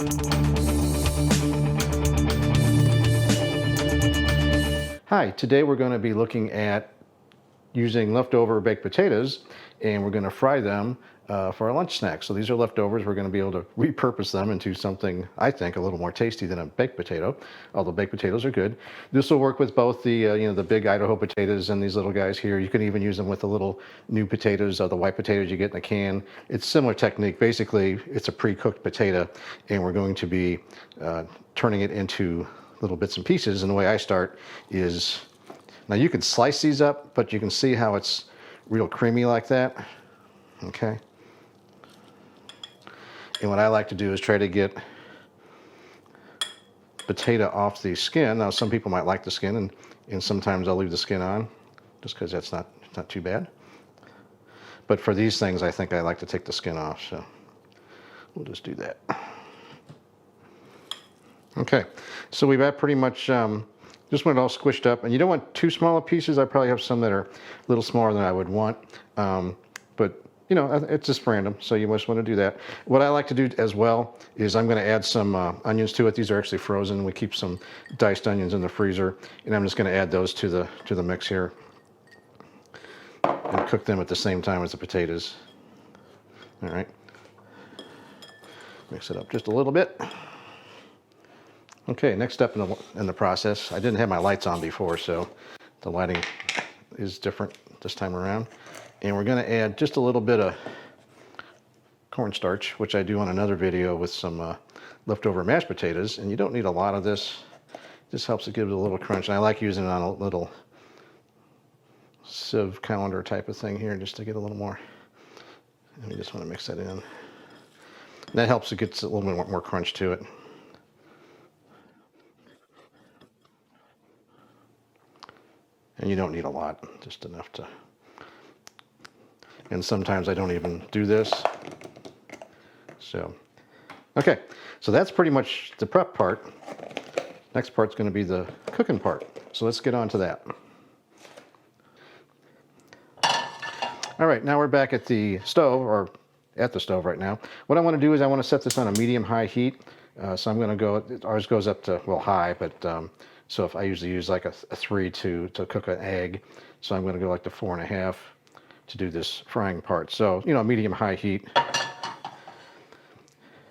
Hi, today we're going to be looking at using leftover baked potatoes, and we're going to fry them for our lunch snack. So these are leftovers. We're going to be able to repurpose them into something, I think, a little more tasty than a baked potato, although baked potatoes are good. This will work with both the the big Idaho potatoes and these little guys here. You can even use them with the little new potatoes, the white potatoes you get in a can. It's similar technique. Basically, it's a pre-cooked potato, and we're going to be turning it into little bits and pieces. And the way I start is, now you can slice these up, but you can see how it's real creamy like that. Okay. And what I like to do is try to get potato off the skin. Now some people might like the skin, and sometimes I'll leave the skin on just because that's not too bad. But for these things, I think I like to take the skin off, so we'll just do that. Okay, so we've got pretty much just want it all squished up, and you don't want too small of pieces. I probably have some that are a little smaller than I would want, but you know, it's just random, so you just want to do that. What I like to do as well is I'm going to add some onions to it. These are actually frozen. We keep some diced onions in the freezer, and I'm just going to add those to the mix here and cook them at the same time as the potatoes. All right, mix it up just a little bit. Okay, next step in the process, I didn't have my lights on before, so the lighting is different this time around. And we're going to add just a little bit of cornstarch, which I do on another video with some leftover mashed potatoes. And you don't need a lot of this. This helps it give it a little crunch. And I like using it on a little sieve colander type of thing here, just to get a little more. And we just want to mix that in. And that helps it get a little bit more crunch to it. And you don't need a lot, just enough to. And sometimes I don't even do this. So, okay, so that's pretty much the prep part. Next part's going to be the cooking part. So let's get on to that. All right, now we're back at the stove, or at the stove right now. What I want to do is I want to set this on a medium-high heat. So I'm going to go, ours goes up to, well, high, but so if I usually use like a 3 to cook an egg, so I'm going to go like to 4.5 to do this frying part. So, you know, medium-high heat. And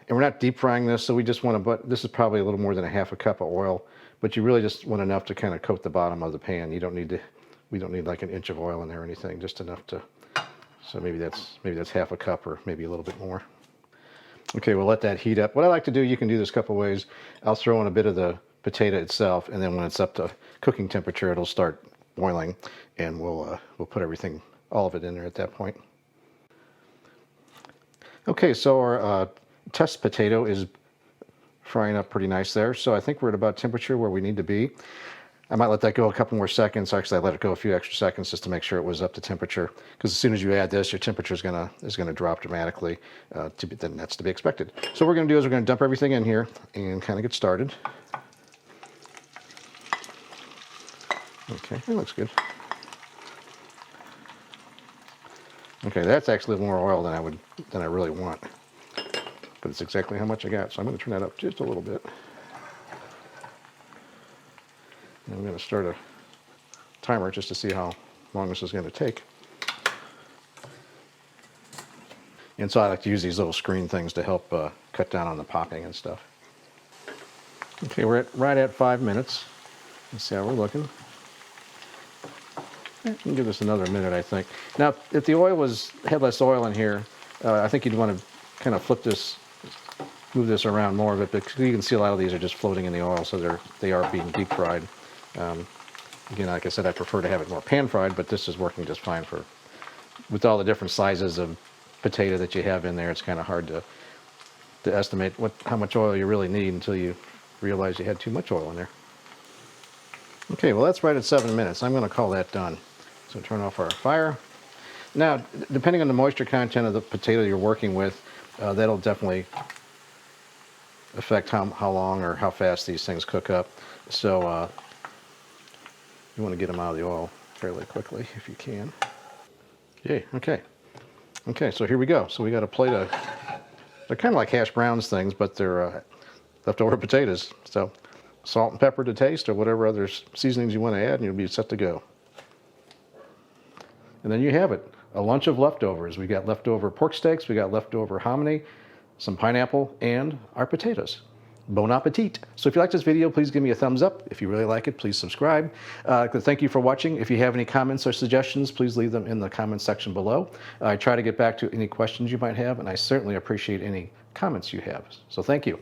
we're not deep frying this, so we just want to, but this is probably a little more than a half a cup of oil, but you really just want enough to kind of coat the bottom of the pan. You don't need to, we don't need like an inch of oil in there or anything, just enough to, so maybe that's half a cup or maybe a little bit more. Okay, we'll let that heat up. What I like to do, you can do this a couple ways. I'll throw in a bit of the potato itself, and then when it's up to cooking temperature, it'll start boiling, and we'll put everything, all of it in there at that point. Okay, so our test potato is frying up pretty nice there, so I think we're at about temperature where we need to be. I might let that go a couple more seconds. Actually, I let it go a few extra seconds just to make sure it was up to temperature, because as soon as you add this, your temperature is gonna drop dramatically. Then that's to be expected. So what we're gonna do is we're gonna dump everything in here and kind of get started. Okay, that looks good. Okay, that's actually more oil than I really want, but it's exactly how much I got. So I'm going to turn that up just a little bit. And I'm going to start a timer just to see how long this is going to take. And so I like to use these little screen things to help cut down on the popping and stuff. Okay, we're right at 5 minutes. Let's see how we're looking. You can give this another minute, I think. Now, if the oil had less oil in here, I think you'd want to kind of flip this, move this around more of it, because you can see a lot of these are just floating in the oil, so they are being deep fried. Again, like I said, I prefer to have it more pan fried, but this is working just fine with all the different sizes of potato that you have in there. It's kind of hard to estimate how much oil you really need until you realize you had too much oil in there. Okay, well that's right at 7 minutes. I'm going to call that done. So turn off our fire. Now, depending on the moisture content of the potato you're working with, that'll definitely affect how long or how fast these things cook up. So you want to get them out of the oil fairly quickly if you can. Yay, okay. Okay, so here we go. So we got a plate of, they're kind of like hash browns things, but they're leftover potatoes. So salt and pepper to taste, or whatever other seasonings you want to add, and you'll be set to go. And then you have it, a lunch of leftovers. We got leftover pork steaks, we got leftover hominy, some pineapple, and our potatoes. Bon appetit. So if you like this video, please give me a thumbs up. If you really like it, please subscribe. Thank you for watching. If you have any comments or suggestions, please leave them in the comments section below. I try to get back to any questions you might have, and I certainly appreciate any comments you have. So thank you.